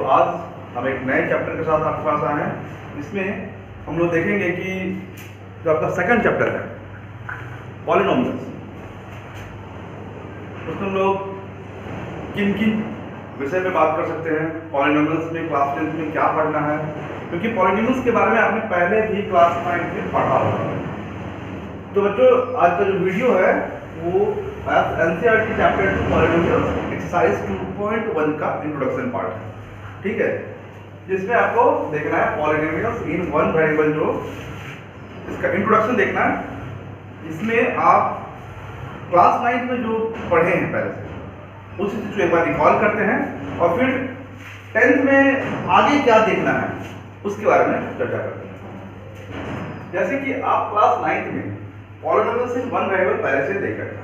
आज हम एक नए चैप्टर के साथ आपके पास आए हैं। इसमें हम लोग देखेंगे कि जो आपका सेकंड चैप्टर है पॉलिनोमियल्स, उसमें हम लोग किन किन विषय में बात कर सकते हैं, पॉलिनोमियल्स में क्लास 10 में क्या पढ़ना है, क्योंकि पॉलिनोमियल्स के बारे में आपने पहले भी क्लास 9 में पढ़ा होगा। तो बच्चों आज का जो वीडियो है वो एनसीईआरटी चैप्टर 2 पॉलिनोमियल्स एक्सरसाइज 2.1 का इंट्रोडक्शन पार्ट है, ठीक है, जिसमें आपको देखना है पॉलिनोमियल्स इन वन वेरिएबल, जो इसका इंट्रोडक्शन देखना है। इसमें आप क्लास 9 में जो पढ़े हैं पहले से उसी चीज को एक बार रिकॉल करते हैं और फिर 10th में आगे क्या देखना है उसके बारे में चर्चा करते हैं। जैसे कि आप क्लास 9 में पॉलिनोमियल्स इन वन वेरिएबल पहले से देख रहे हैं,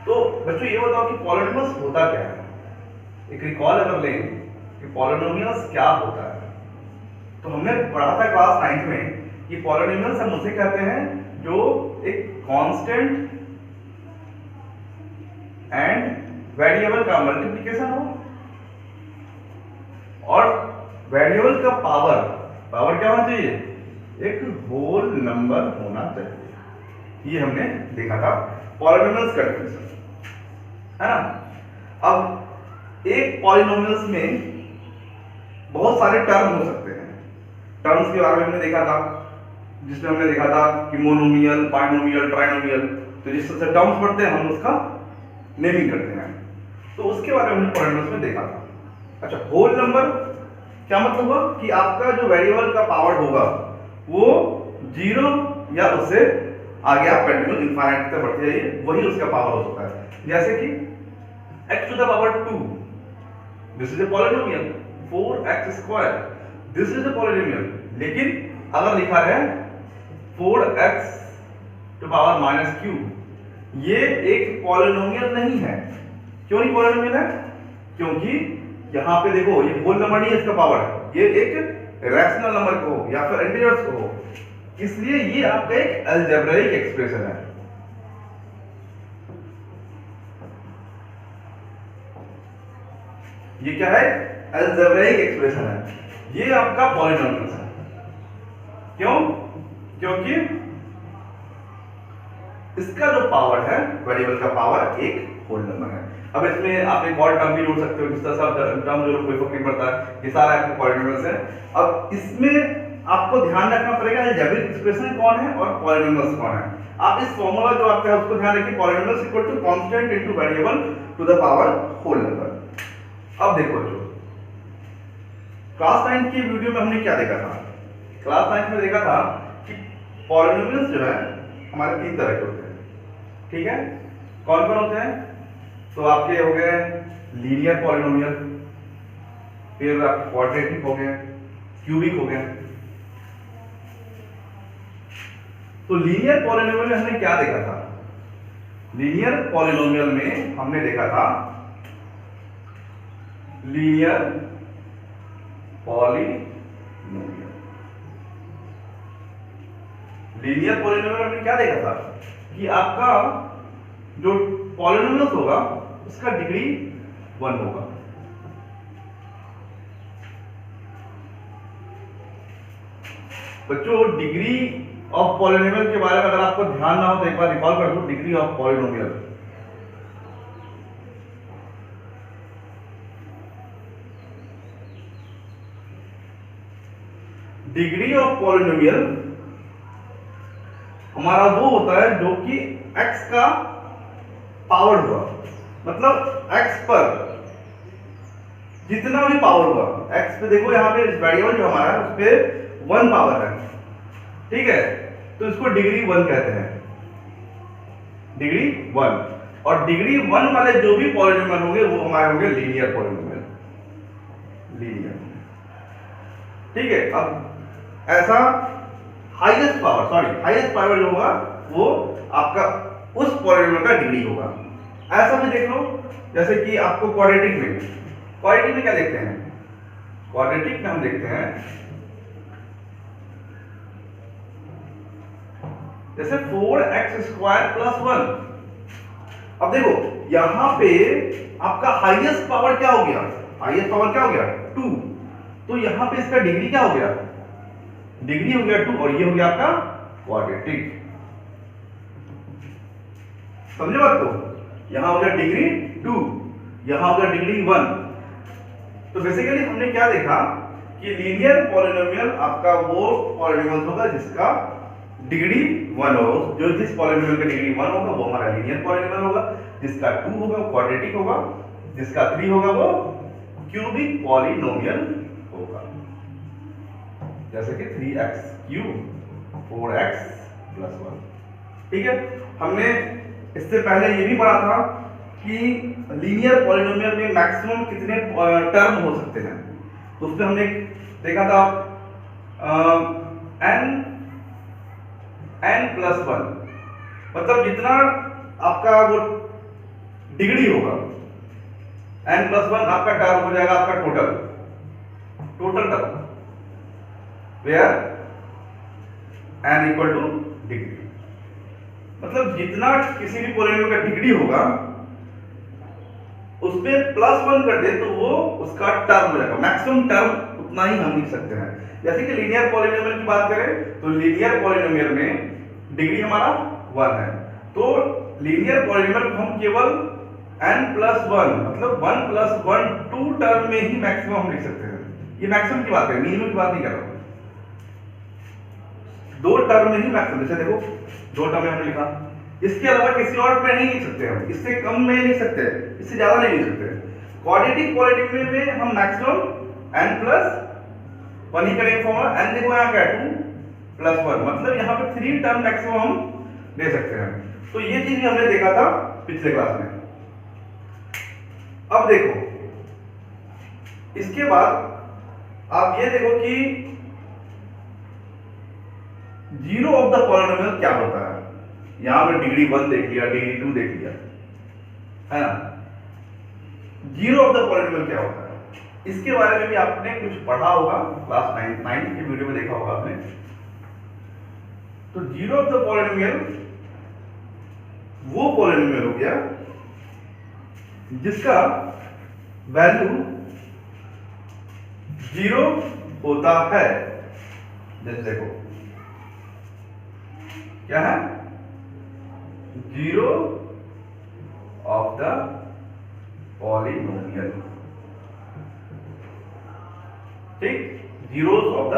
तो बच्चों ये बताओ कि पॉलिनोमियल्स होता क्या है। एक रिकॉल अगर लें कि पॉलिनोमियल्स क्या होता है, तो हमने पढ़ा था क्लास 9 में कि पॉलिनोमियल्स हम उसे कहते हैं जो एक कांस्टेंट एंड वेरिएबल का मल्टीप्लिकेशन हो और वेरिएबल का पावर क्या होना चाहिए, एक होल नंबर होना चाहिए। ये हमने देखा था पॉलिनोमियल्स का डेफिनेशन, है ना। अब एक पॉलिनोमियल्स में बहुत सारे टर्म हो सकते हैं। टर्म्स के बारे में हमने देखा था, जिसमें हमने देखा था कि मोनोमियल, बाइनोमियल, ट्राइनोमियल, तो जिस तरह से टर्म्स पढ़ते हैं हम उसका नेमिंग करते हैं, तो उसके बारे में हमने पॉलिनोमियल्स में देखा था। अच्छा, होल नंबर क्या मतलब हुआ कि आपका जो वेरिएबल का पावर होगा वो 0 या उससे आगे आप कंटिन्यू इनफाइनाइट तक बढ़ते जाइए, वही उसका पावर हो सकता है। जैसे कि x to the power 2, this is a polynomial, 4x² this is a polynomial. लेकिन अगर लिखा है 4x to power -q, ये एक पॉलिनोमियल नहीं है। क्यों नहीं पॉलिनोमियल है? क्योंकि यहां पे देखो ये होल नंबर नहीं है, इसका पावर ये एक रैशनल नंबर को हो या फिर इंटीजर्स को हो, इसलिए ये आपका एक अलजेब्राइक एक्सप्रेशन है। ये क्या है? अलजेब्राइक एक्सप्रेशन है। ये आपका पॉलिनोमियल है। क्यों? क्योंकि इसका जो पावर है, वेरिएबल का पावर एक होल नंबर है। अब इसमें आप एक और टर्म भी जोड़ सकते हो, जिस तरह से टर्म जो कोई फर्क नहीं पड़ता है, ये सारा आपके पॉलिनोमियल्स है। अब इसमें आपको ध्यान रखना पड़ेगा अलजेब्रिक एक्सप्रेशन कौन है और पॉलिनोमियल्स कौन है। आप इस फॉर्मूला जो आपका है उसको ध्यान रखिए, polynomials equal to constant into variable to the power whole number. अब देखो जो क्लास 9 की वीडियो में हमने क्या देखा था, क्लास 9 में देखा था कि पॉलिनोमियल्स जो है हमारे 3 तरह के होते हैं, ठीक है। कौन कौन होते हैं? तो आपके हो गए लीनियर पॉलिनोमियल, फिर आपके क्वाड्रेटिक हो गए, क्यूबिक हो गए। तो लीनियर पॉलिनोमियल में हमने क्या देखा था? लीनियर पॉलिनोमियल में हमने देखा था लीनियर पॉलिनोमियल। लीनियर पॉलिनोमियल में हमने क्या देखा था कि आपका जो पॉलिनोमियल्स होगा उसका डिग्री 1 होगा। बच्चों डिग्री ऑफ पॉलिनोमियल के बारे में अगर आपको ध्यान ना हो तो एक बार रिकॉल कर दो, degree of polynomial. Degree of polynomial हमारा वो होता है जो कि x का पावर हुआ, मतलब x पर जितना भी पावर हुआ, x पे देखो यहाँ पे वेरिएबल जो हमारा है उस पे 1 पावर है, ठीक है, तो इसको डिग्री 1 कहते हैं, डिग्री 1। और डिग्री 1 वाले जो भी पॉलिनोमियल होंगे वो हमारे होंगे लीनियर पॉलिनोमियल, लीनियर, ठीक है। अब ऐसा हाईएस्ट पावर जो होगा वो आपका उस पॉलिनोमियल का डिग्री होगा। ऐसा भी देख लो, जैसे कि आपको क्वाड्रेटिक में क्या देखते हैं? क्वाड्रेटिक में हम देखते हैं जैसे 4x² + 1। अब देखो यहां पे आपका हाईएस्ट पावर क्या हो गया? हाईएस्ट पावर क्या हो गया 2, तो यहाँ पे इसका डिग्री क्या हो गया, डिग्री हो गया 2 और ये हो गया आपका क्वाड्रेटिक। समझे बात को, यहां हो गया डिग्री 2, यहां हो गया डिग्री 1। तो बेसिकली हमने क्या देखा कि लीनियर पॉलिनोमियल आपका वो पॉलिनोमियल होगा जिसका डिग्री 1 हो, जो जिस पॉलिनोमियल का डिग्री 1 होगा वो हमारा लीनियर पॉलिनोमियल होगा, जिसका 2 होगा वो क्वाड्रेटिक होगा, जिसका 3 होगा वो क्यूबिक पॉलिनोमियल होगा, जैसे कि 3x क्यूब 4x + 1। ठीक है, हमने इससे पहले ये भी पढ़ा था कि लीनियर पॉलिनोमियल में मैक्सिमम कितने टर्म हो सकते हैं, तो उसमें हमने देखा था n+1, मतलब जितना आपका वो डिग्री होगा n+1 आपका टर्म हो जाएगा आपका total term, where n = degree, मतलब जितना किसी भी पॉलिनोमियल का डिग्री होगा उसमें +1 कर दे तो वो उसका टर्म हो जाएगा, मैक्सिमम टर्म उतना ही हम लिख सकते हैं। जैसे कि लीनियर पॉलिनोमियल की बात करें तो लीनियर पॉलिनोमियल में डिग्री हमारा 1 है, तो लीनियर पॉलिनोमियल हम केवल n+1 मतलब 1 + 1 2 टर्म में ही मैक्सिमम हम लिख सकते हैं। ये मैक्सिमम की बात है, मिनिमम की बात नहीं कर रहा हूं, 2 टर्म में ही मैक्सिमम। जैसे देखो 2 टर्म में हमने लिखा, इसके अलावा किसी और में नहीं लिख सकते हम, इससे कम में लिख सकते हैं, इससे ज्यादा नहीं लिख सकते। क्वाड्रेटिक पॉलिनोमियल में हम मैक्सिमम n+1 ही करेंगे फॉर्मूला, n देखो यहाँ क्या है 2 + 1, मतलब यहाँ पे 3 टर्म मैक्सिमम हम ले सकते हैं। तो ये चीज भी हमने देखा था पिछले क्लास में। अब देखो इसके बाद आप ये देखो कि जीरो ऑफ द पॉलिनोमियल क्या होता है। यहां पे डिग्री 1 देख लिया, डिग्री 2 देख लिया, है ना। जीरो ऑफ द पॉलिनोमियल क्या होता है, इसके बारे में भी आपने कुछ पढ़ा होगा, क्लास 9 की वीडियो में देखा होगा आपने। तो जीरो ऑफ द पॉलिनोमियल वो पॉलिनोमियल हो गया जिसका वैल्यू 0 होता है। जैसे देखो क्या है, जीरो ऑफ द पॉलिनोमियल, ठीक, जीरोस ऑफ द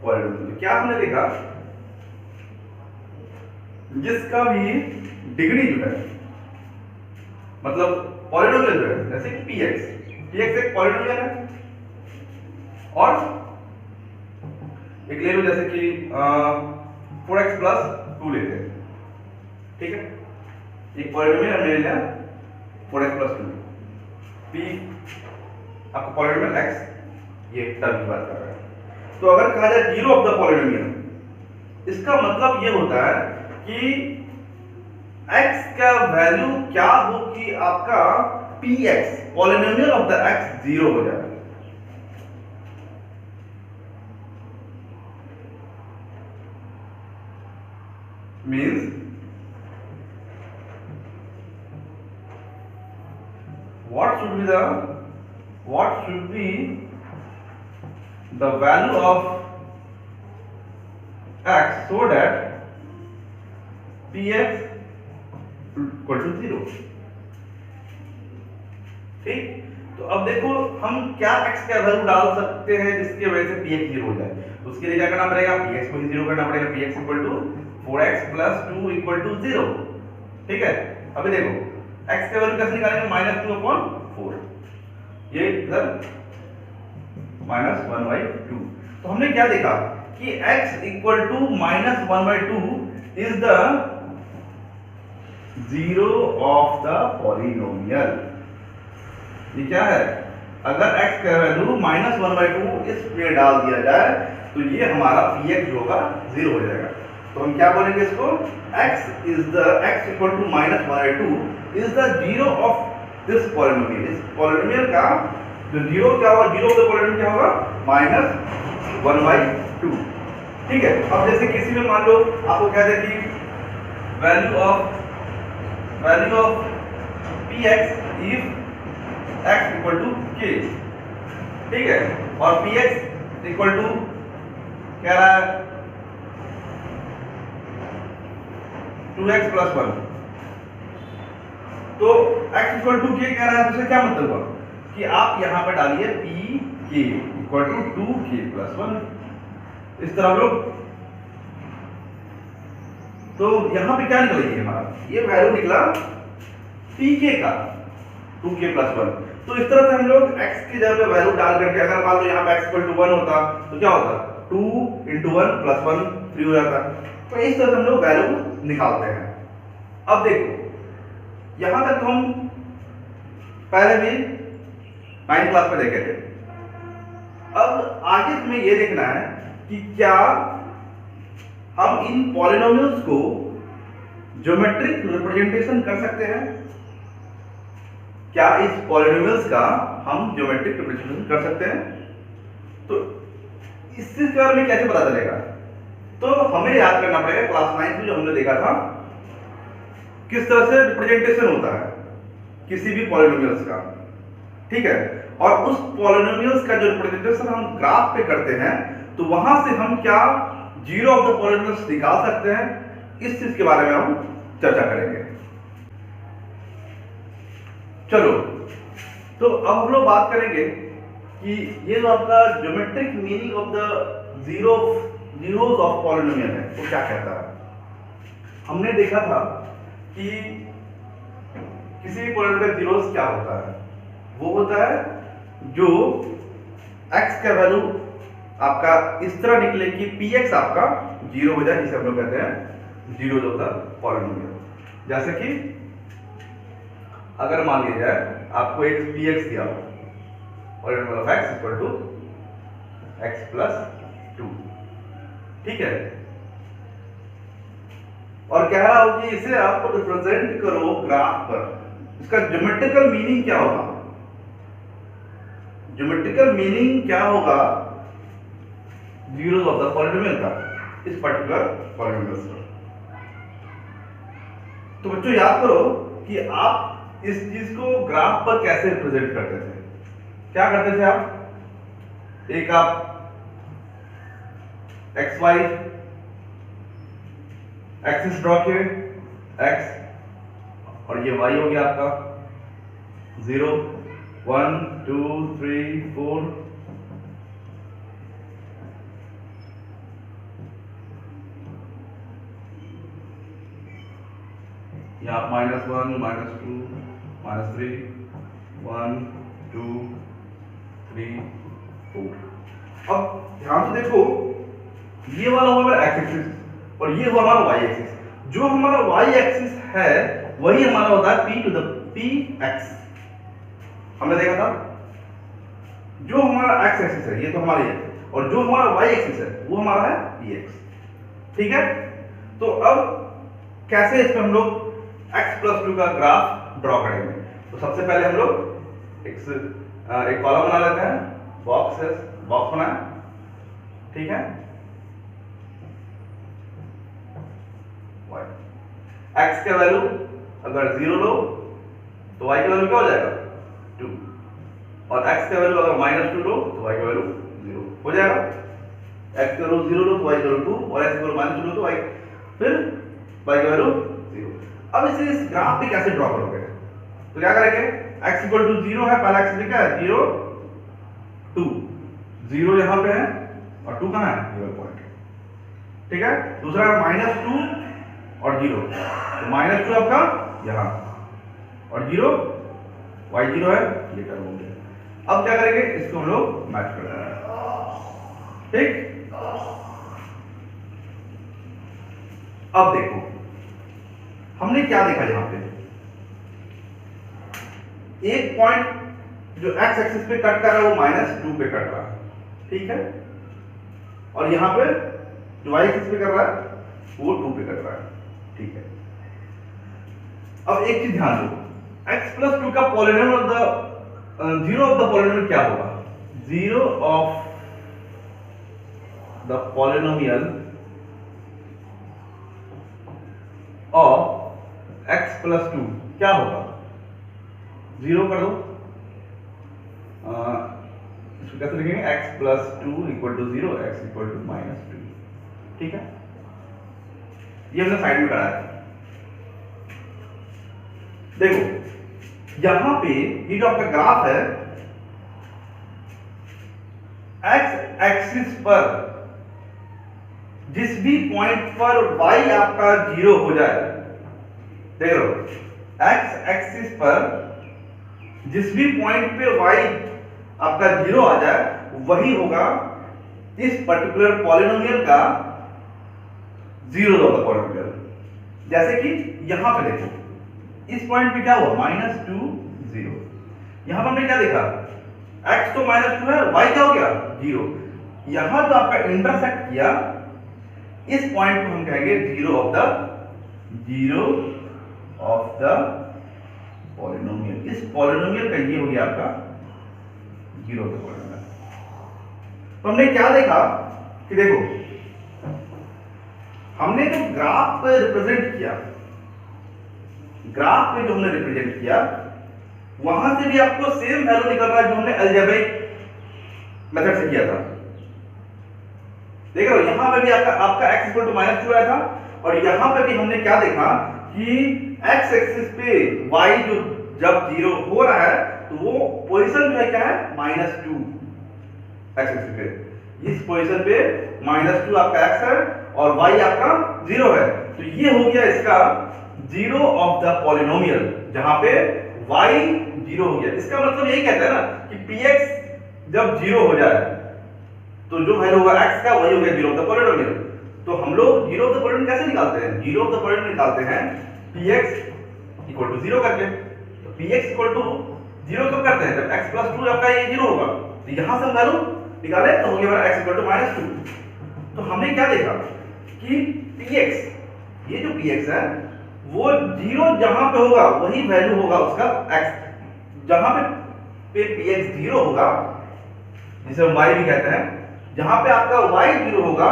पॉलिनोमियल। क्या हमने देखा, जिसका भी डिग्री जो है, मतलब पॉलिनोमियल जो है, जैसे कि px एक पॉलिनोमियल है, और एक ले लो जैसे कि 4x + 2 लेते हैं, ठीक है, एक पॉलिनोमियल हमने लिया 4x + 2, p आपका पॉलिनोमियल x, ये टर्म की बात कर रहा है। तो अगर कहा जाए जीरो ऑफ द पॉलिनोमियल, इसका मतलब ये होता है कि x का वैल्यू क्या हो कि आपका px polynomial of the x 0 हो जाए। Means what should be the value of x so that px = 0। ठीक, तो अब देखो हम क्या x का वैल्यू डाल सकते हैं जिसकी वजह से px 0 हो जाए। उसके लिए क्या करना पड़ेगा, px को 0 करना पड़ेगा, px = 4x + 2 = 0। ठीक है, अभी देखो x का वैल्यू कैसे निकालेंगे, -2/4, ये इधर -1/2। तो हमने क्या देखा कि x = -1/2 is the zero of the polynomial. ये क्या है, अगर x का वैल्यू -1/2 इसमें डाल दिया जाए तो ये हमारा px जो होगा 0 हो जाएगा। तो हम क्या बोलेंगे इसको, x = -1/2 is the zero of this polynomial. इस पॉलिनोमियल का जो जीरो क्या होगा, जीरो ऑफ द पॉलिनोमियल क्या होगा, -1/2। ठीक है, अब जैसे किसी में मान लो आपको कह दे कि value of px if x equal to k, ठीक है, और px इक्वल टू कह रहा है 2x प्लस 1। तो x इक्वल टू k कह रहा है, तो इसका क्या मतलब हुआ कि आप यहां पर डालिए pk equal to 2k plus 1, इस तरह लोग। तो यहां पे क्या निकला, ये हमारा ये वैल्यू निकला pk का 2k प्लस 1। तो इस तरह से हम लोग x की जगह पे वैल्यू डाल करके, अगर मान लो यहाँ पे x इक्वल टू 1 होता तो क्या होता, 2 इंटू 1 प्लस 1 3 हो जाता। तो इस तरह से हम लोग वैल्यू निकालते हैं। अब देखो यहां तक तो हम पहले भी 9th क्लास में देखे थे। अब आगे तुम्हें यह देखना है कि क्या हम इन पॉलिनोमियल्स को ज्योमेट्रिक रिप्रेजेंटेशन कर सकते हैं, क्या इस पॉलिनोमियल्स का हम ज्योमेट्रिक रिप्रेजेंटेशन कर सकते हैं। तो इस चीज के बारे में कैसे पता चलेगा, तो हमें याद करना पड़ेगा क्लास 9 में जो हमने देखा था किस तरह से रिप्रेजेंटेशन होता है किसी भी पॉलिनोमियल्स का, ठीक है। और उस पॉलिनोमियल्स का जो रिप्रेजेंटेशन हम ग्राफ पे करते हैं, तो वहां से हम क्या जीरो ऑफ द पॉलिनोमियल्स निकाल सकते हैं, इस चीज के बारे में हम चर्चा करेंगे। चलो, तो अब हम लोग बात करेंगे कि ये जो आपका geometric meaning of the zeros of polynomial है वो क्या कहता है। हमने देखा था कि किसी भी पॉलिनोमियल का जीरोस क्या होता है, वो होता है जो x का वैल्यू आपका इस तरह निकले कि px आपका जीरो हो जाए, जिसे हम लोग कहते हैं जीरोस ऑफ द पॉलिनोमियल। जैसे कि अगर मान लिया जाए आपको एक px दिया हो, polynomial of x equal to x plus 2, ठीक है, और कह रहा हो कि इसे आप रिप्रेजेंट करो ग्राफ पर, इसका ज्योमेट्रिकल मीनिंग क्या होगा, ज्योमेट्रिकल मीनिंग क्या होगा जीरोस ऑफ द पॉलिनोमियल का, इस पर्टिकुलर पॉलिनोमियल का। तो बच्चों याद करो कि आप इस चीज को ग्राफ पर कैसे रिप्रेजेंट करते थे। क्या करते थे आप, एक आप एक्स वाई एक्सिस ड्रॉ किए, एक्स और ये वाई हो गया आपका 0 1 2 3 4, यहाँ -1 -2 -3 1 2 3 4। अब ध्यान से देखो, ये वाला हुआ हमारा एक्स एक्सिस और ये हुआ हमारा वाई एक्सिस। जो हमारा वाई एक्सिस है वही हमारा होता है p to the p x, हमने देखा था। जो हमारा एक्स एक्सिस है ये तो हमारी है, और जो हमारा वाई एक्सिस है वो हमारा है px, ठीक है। तो अब कैसे इस पे हम लोग x प्लस 2 का ग्राफ ड्रॉ करेंगे। तो सबसे पहले हम लोग एक कॉलम बना लेते हैं, बॉक्स बनाए, ठीक है। x का वैल्यू अगर 0 लो तो y का वैल्यू क्या हो जाएगा 2, और x का वैल्यू अगर -2 लो तो y का वैल्यू 0 हो जाएगा। x का वैल्यू 0 लो तो y का वैल्यू 2, और x का वैल्यू -2 लो तो y फिर y का वैल्यू 0। अब इस ग्राफ पे कैसे ड्रॉ करोगे, तो क्या करेंगे, x इक्वल टू 0 है, पहला x लिखा है 0 2, 0 यहां पे है और 2 कहां है, 0 पॉइंट, ठीक है। दूसरा है -2 और 0, तो -2 आपका यहां और 0 y0 है, ये टर्म हो गया। अब क्या करेंगे, इसको हम लोग मैच कर देंगे, ठीक। अब देखो हमने क्या देखा, यहां पे एक पॉइंट जो x एक्सिस पे कट कर रहा है वो -2 पे कट रहा है, ठीक है, और यहां पे जो y एक्सिस पे कर रहा है वो 2 पे कट रहा है, ठीक है। अब एक चीज ध्यान दो, x प्लस 2 का polynomial zero of the polynomial क्या होगा, zero of the polynomial of x plus 2 क्या होगा, 0 कर दो, इसको कैसे लिखेंगे, x plus 2 equal to 0, x equal to minus 2। ठीक है, ये हमने साइड में कराया। देखो यहां पे ये जो आपका ग्राफ है, x एक्सिस पर जिस भी पॉइंट पर y आपका 0 हो जाए, देख लो x एक्सिस पर जिस भी पॉइंट पे y आपका 0 आ जाए, वही होगा इस पर्टिकुलर पॉलिनोमियल का जीरो ऑफ द पॉलिनोमियल। जैसे कि यहां पे देखो, इस पॉइंट पे क्या हुआ, -2 0। यहां पर हमने क्या देखा, x तो -2 है, y क्या हो गया 0। यहां जो आपका इंटरसेक्ट किया, इस पॉइंट को हम कहेंगे जीरो ऑफ द पॉलिनोमियल। इस पॉलिनोमियल का ये हो गया आपका जीरो ऑफ द पॉलिनोमियल। तो हमने क्या देखा कि देखो, हमने जो ग्राफ पे रिप्रेजेंट किया, ग्राफ पे जो हमने रिप्रेजेंट किया, वहां से भी आपको सेम वैल्यू निकल रहा है जो हमने अलजेब्रिक मेथड से किया था। देख रहे हो, यहां पे भी आपका x इक्वल टू -2 आया था, और यहां पे भी हमने क्या देखा कि x एक्सिस पे y जो जब 0 हो रहा है, तो वो पोजीशन जो है क्या है, -2 x एक्सिस पे। इस पोजीशन पे -2 आपका x है और y आपका 0 है, तो ये हो गया इसका जीरो ऑफ द पॉलिनोमियल, जहां पे y 0 हो गया। इसका मतलब यही कहता है ना कि px जब 0 हो जाए, तो जो वैल्यू होगा x का, वही हो गया जीरो ऑफ द पॉलिनोमियल। तो हम लोग जीरो ऑफ द पॉलिनोमियल कैसे निकालते हैं, जीरो ऑफ द पॉलिनोमियल निकालते हैं px इक्वल टू 0 करके। तो px इक्वल टू 0 कब करते हैं, जब x प्लस 2 आपका ये 0 होगा। तो यहां से हम वैल्यू निकाले तो हो गया हमारा x इक्वल टू -2। तो हमने क्या देखा कि px, ये जो px है, वो 0 जहां पे होगा वही वैल्यू होगा उसका x। जहां पे px 0 होगा, जिसे हम y भी कहते हैं, जहां पे आपका y 0 होगा,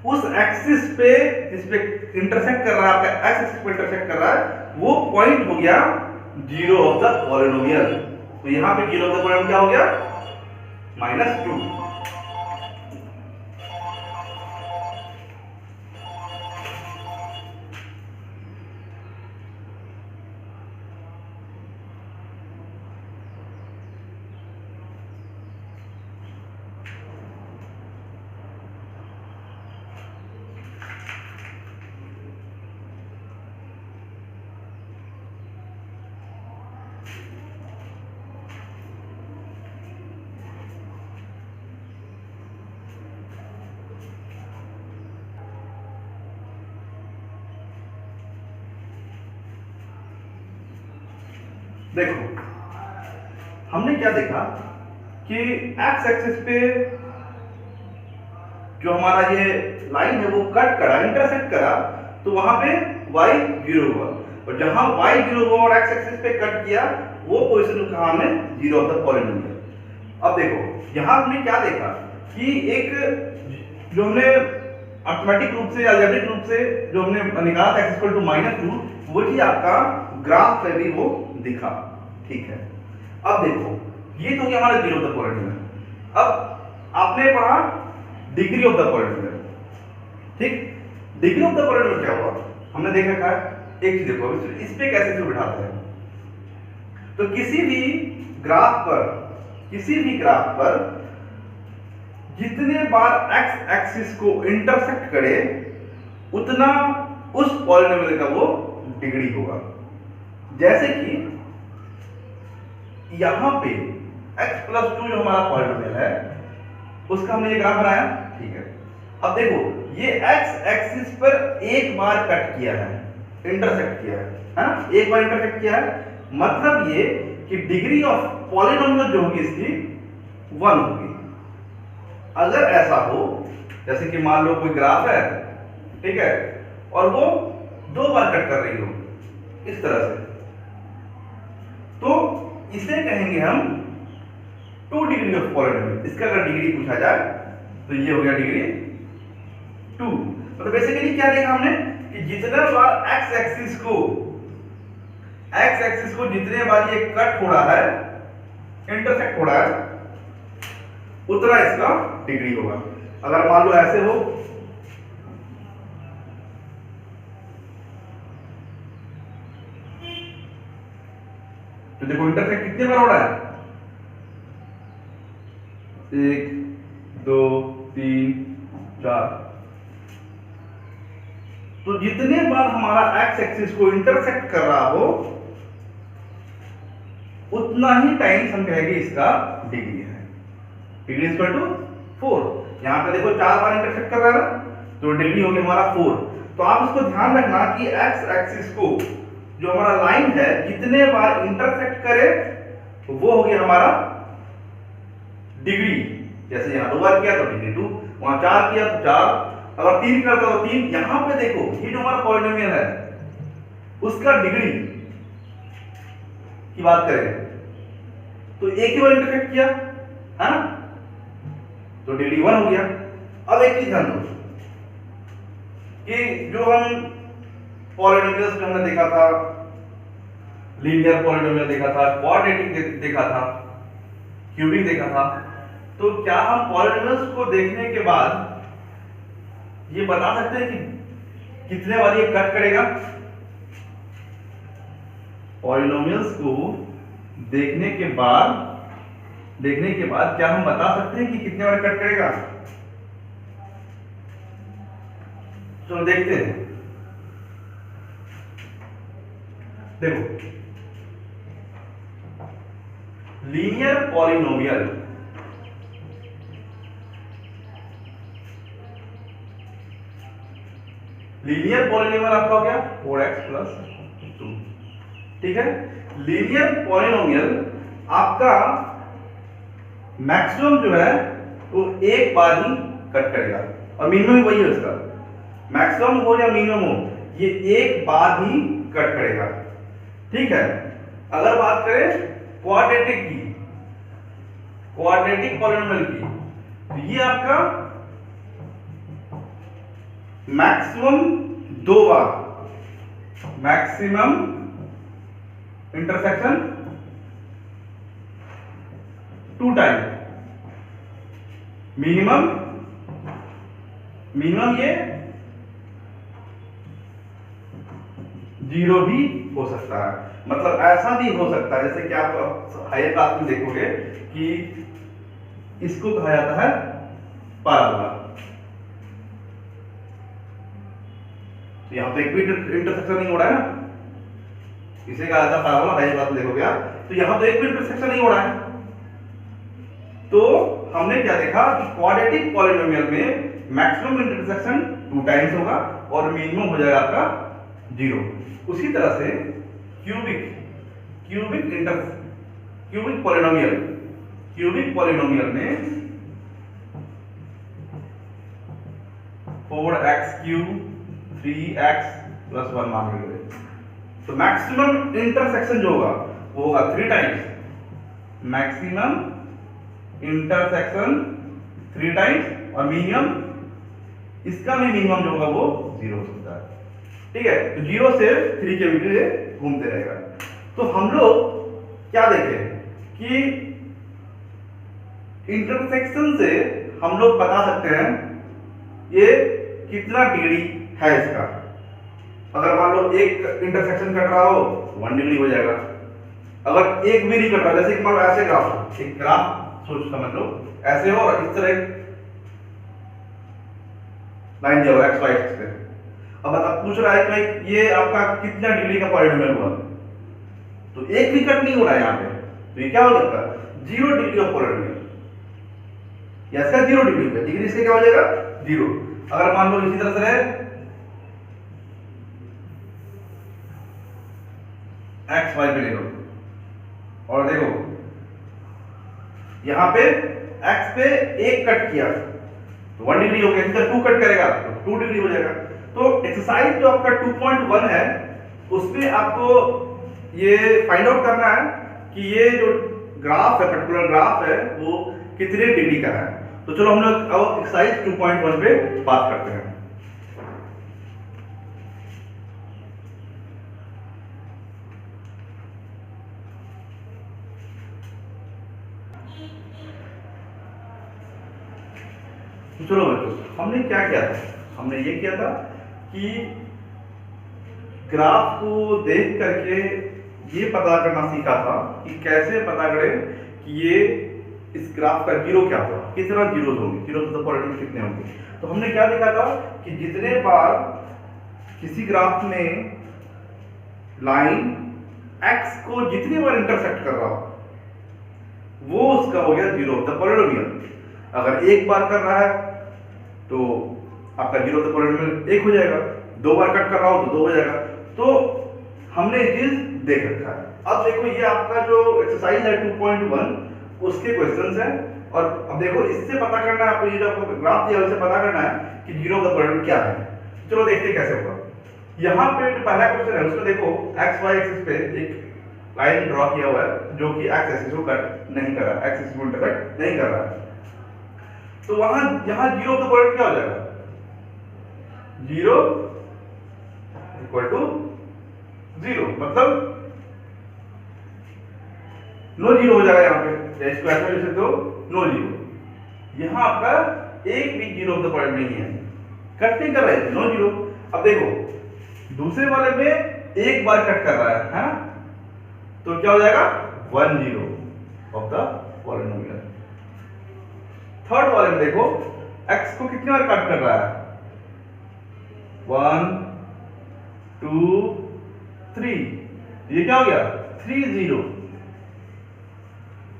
उस एक्सिस पे जिस पे इंटरसेक्ट कर रहा है, आपका x एक्सिस पे इंटरसेक्ट कर रहा है, वो पॉइंट हो गया जीरो ऑफ द पॉलिनोमियल। तो यहां पे जीरो ऑफ द पॉलिनोमियल क्या हो गया, -2। देखो हमने क्या देखा कि x एक्सिस पे जो हमारा ये लाइन है वो कट करा, इंटरसेक्ट करा, तो वहां पे y 0 हुआ, और जहां y 0 हुआ और x एक्सिस पे कट किया, वो पोजीशन कहा हमने जीरो ऑफ द पॉलिनोमियल। अब देखो यहां हमने क्या देखा कि एक जो हमने अर्थमेटिक रूप से, अलजेब्रिक रूप से जो हमने निकाला था x इक्वल टू -2, वही आपका ग्राफ पे भी वो दिखा। ठीक है, अब देखो ये तो क्या हमारा जीरो ऑफ द पॉलिनोमियल। अब आपने पढ़ा डिग्री ऑफ द पॉलिनोमियल। ठीक, डिग्री ऑफ द पॉलिनोमियल क्या हुआ, हमने देखा था एक चीज, देखो इस पे कैसे से बिठाते हैं। तो किसी भी ग्राफ पर जितने बार x एक्सिस को इंटरसेक्ट करे, उतना उस पॉलिनोमियल का वो डिग्री होगा। जैसे कि यहां पे x प्लस 2 जो हमारा पॉलिनोमियल है, उसका हमने ये ग्राफ बनाया। ठीक है, अब देखो ये x एक्सिस पर एक बार कट किया है, इंटरसेक्ट किया है ना, एक बार इंटरसेक्ट किया है, मतलब ये कि डिग्री ऑफ पॉलिनोमियल जो होगी इसकी 1 होगी। अगर ऐसा हो, जैसे कि मान लो कोई ग्राफ है, ठीक है, और वो 2 बार कट कर रही हो इस तरह से, तो इसे कहेंगे हम 2 डिग्री ऑफ पॉलिनोमियल। इसका अगर डिग्री पूछा जाए तो ये हो गया डिग्री 2। मतलब बेसिकली क्या देखा हमने कि जितने बार x एक्सिस को जितने बार ये कट हो रहा है, इंटरसेक्ट हो रहा है उतना इसका डिग्री होगा। अगर मान लो ऐसे हो, तो देखो इंटरसेक्ट कितने बार हो रहा है, 1 2 3 4। तो जितने बार हमारा एक्स एक्सिस को इंटरसेक्ट कर रहा हो उतना ही टाइम्स हम कहेंगे इसका डिग्री है। Degree equal to 4। यहां पे देखो 4 बार इंटरसेक्ट कर रहा है तो डिग्री होगी हमारा 4। तो आप इसको ध्यान रखना कि एक्स एक्सिस को जो हमारा लाइन है जितने बार इंटरसेक्ट करे तो वो हो गया हमारा डिग्री। जैसे यहां 2 बार किया तो डिग्री 2, वहां 4 किया तो 4, अगर 3 करता तो 3। यहां पे देखो ये जो हमारा पॉलिनोमियल है उसका डिग्री की बात करें तो एक ही बार इंटरसेक्ट किया है ना, तो डिग्री 1 हो गया। अब एक चीज ध्यान दो कि जो हम पॉलिनोमियल्स में हमने देखा था, लीनियर पॉलिनोमियल देखा था, क्वाड्रेटिक देखा था, क्यूबिक देखा था, तो क्या हम पॉलिनोमियल्स को देखने के बाद ये बता सकते हैं कि कितने बार ये कट करेगा? पॉलिनोमियल्स को देखने के बाद क्या हम बता सकते हैं कि कितने बार कट करेगा? चलो देखते हैं। देखो लीनियर पॉलिनोमियल आपका हो गया 4x + 2, ठीक है। लीनियर पॉलिनोमियल आपका मैक्सिमम जो है वो एक बार ही कट करेगा और मिनिमम भी वही है इसका। मैक्सिमम हो या मिनिमम हो ये एक बार ही कट करेगा, ठीक है। अगर बात करें क्वाड्रेटिक पॉलिनोमियल की तो ये आपका मैक्सिमम 2 बार, मैक्सिमम इंटरसेक्शन 2 टाइम, मिनिमम ये 0 भी हो सकता है। मतलब ऐसा भी हो सकता है जैसे कि आप हायर क्लास में देखोगे कि इसको कहा जाता है पैराबोला। तो यहां पे एक भी इंटरसेक्शन नहीं हो रहा है ना, इसे कहा जाता है पैराबोला। हायर क्लास में देखोगे आप तो यहां तो एक भी इंटरसेक्शन नहीं हो रहा है। तो हमने क्या देखा कि क्वाड्रेटिक पॉलिनोमियल में मैक्सिमम इंटरसेक्शन 2 टाइम्स होगा और मिनिमम हो जाएगा आपका 0। उसी तरह से क्यूबिक पॉलिनोमियल में 4x³ 3x + 1 मान लीजिए, तो मैक्सिमम इंटरसेक्शन जो होगा वो होगा 3 टाइम्स, मैक्सिमम इंटरसेक्शन 3 टाइम्स और मिनिमम इसका भी मिनिमम जो होगा वो 0 हो सकता है, ठीक है। तो 0 से 3 के बीच घूमते रहेगा। तो हम लोग क्या देखें कि इंटरसेक्शन से हम लोग बता सकते हैं ये कितना डिग्री है इसका। अगर मान लो एक इंटरसेक्शन कट रहा हो 1 डिग्री हो जाएगा। अगर एक भी नहीं कट रहा, जैसे मान लो ऐसे ग्राफ हो, एक ग्राफ सोच समझ लो ऐसे हो और इस तरह लाइन दिया हुआ एक्स वाई एक्स पे। अब बता पूछ रहा है कि भाई ये आपका कितना डिग्री का पॉलिनोमियल हुआ, तो एक भी कट नहीं हो रहा है यहाँ पे, तो ये क्या हो जाता है 0 डिग्री ऑफ पॉलिनोमियल, या इसका 0 डिग्री होगा, डिग्री इसका क्या हो जाएगा 0। अगर मान लो इसी तरह से है एक्स वाई पे ले लो और देखो यहां पे एक्स पे एक कट किया तो 1 डिग्री हो गया, इधर 2 कट करेगा तो 2 डिग्री हो जाएगा। तो एक्सरसाइज जो आपका 2.1 है उसमें आपको ये फाइंड आउट करना है कि ये जो ग्राफ है, पर्टिकुलर ग्राफ है वो कितने डिग्री का है। तो चलो हम लोग अब एक्सरसाइज 2.1 पे बात करते हैं। तो चलो बच्चों, हमने क्या किया था, हमने ये किया था कि ग्राफ को देख करके ये पता करना सीखा था कि कैसे पता करें कि ये इस ग्राफ का जीरो क्या होगा, कितना जीरोज होंगे, जीरो तो पॉलिनोमियल कितने होंगे। तो हमने क्या देखा था कि जितने बार किसी ग्राफ में लाइन x को जितनी बार इंटरसेक्ट कर रहा हो वो उसका हो गया जीरो ऑफ द पॉलिनोमियल। अगर एक बार कर रहा है तो आपका जीरो ऑफ द पॉलिनोमियल एक हो जाएगा, दो बार कट कर रहा हो तो दो हो जाएगा। तो हमने ये चीज देख रखा है। अब देखो ये आपका जो एक्सरसाइज है 2.1 उसके क्वेश्चंस हैं, और अब देखो इससे पता करना है आपको, ये जो आपको ग्राफ दिया है उससे पता करना है कि जीरो ऑफ द पॉलिनोमियल क्या है। चलो देखते हैं कैसे होगा। यहाँ पे जो पहला क्वेश्चन है उसमें देखो एक्स वाई एक्सिस पे एक लाइन ड्रॉ किया हुआ है जो कि एक्स एक्सिस को कट नहीं कर रहा है, एक्स एक्सिस को इंटरसेक्ट नहीं कर रहा है। तो वहां यहाँ जीरो ऑफ द पॉइंट क्या हो जाएगा, जीरो इक्वल टू जीरो, मतलब नो जीरो हो जाएगा यहाँ पे, इसको ऐसा लिख सकते हो नो जीरो। यहाँ आपका एक भी जीरो ऑफ द पॉइंट नहीं है, कट नहीं कर रहा है, नो जीरो। अब देखो दूसरे वाले में एक बार कट कर रहा है ना, तो क्या हो जाएगा 1 zero of the polynomial. Third वाले में देखो x को कितनी बार कट कर रहा है, 1 2 3, ये क्या हो गया 3 जीरो।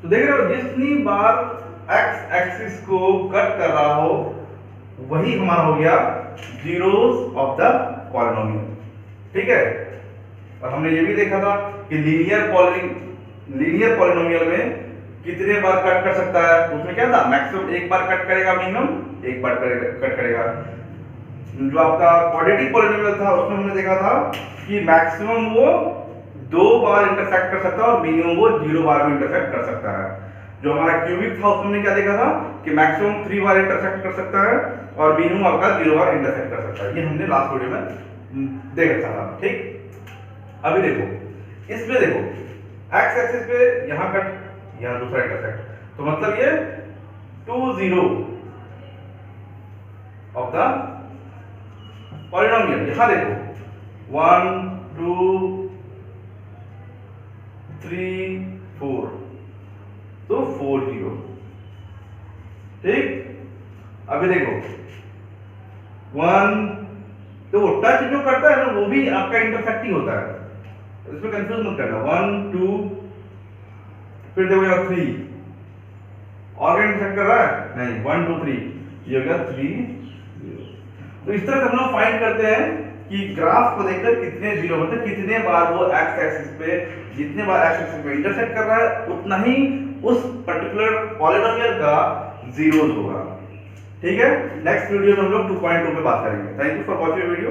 तो देख रहे हो जितनी बार x एक्सिस को कट कर रहा हो वही हमारा हो गया जीरोस ऑफ द पॉलिनोमियल। ठीक है, और हमने ये भी देखा था कि लीनियर पॉलिनोमियल में कितने बार कट कर सकता है, तो उसमें क्या था मैक्सिमम एक बार कट करेगा, मिनिमम एक बार कट करेगा। जो आपका क्वाड्रेटिक पॉलिनोमियल था उसमें हमने देखा था कि मैक्सिमम वो 2 बार इंटरसेक्ट कर सकता है और मिनिमम वो 0 बार भी इंटरसेक्ट कर सकता है। जो हमारा क्यूबिक था उसमें क्या देखा था कि मैक्सिमम 3 बार इंटरसेक्ट कर सकता है और मिनिमम आपका 0 बार इंटरसेक्ट कर सकता है। ये हमने लास्ट वीडियो में देख रखा था। ठीक, अभी देखो इसमें देखो एक्स एक्सिस पे यहां कट, यहां दूसरा इंटरसेक्ट, तो मतलब ये 2 जीरो ऑफ द पॉलिनोमियल। यहां देखो 1 2 3 4, तो 4 जीरो। ठीक, अभी देखो 1, तो टच जो करता है ना वो भी आपका इंटरसेक्टिंग होता है, इसमें कंफ्यूज मत करना। 1 2, फिर देखो यहाँ 3 और इंटरसेक्ट कर रहा है, नहीं 1 2 3, ये हो गया 3 0। तो इस तरह से हम लोग फाइंड करते हैं कि ग्राफ को देखकर कितने जीरो, मतलब कितने बार वो एक्स एक्सिस पे, जितने बार एक्स एक्सिस पे इंटरसेक्ट कर रहा है उतना ही उस पर्टिकुलर पॉलिनोमियल का जीरोस होगा। ठीक है, नेक्स्ट वीडियो में हम लोग 2.2 पे बात करेंगे। Thank you for watching video,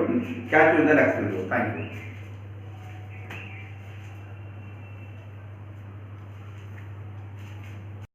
catch you in the next video. Thank you.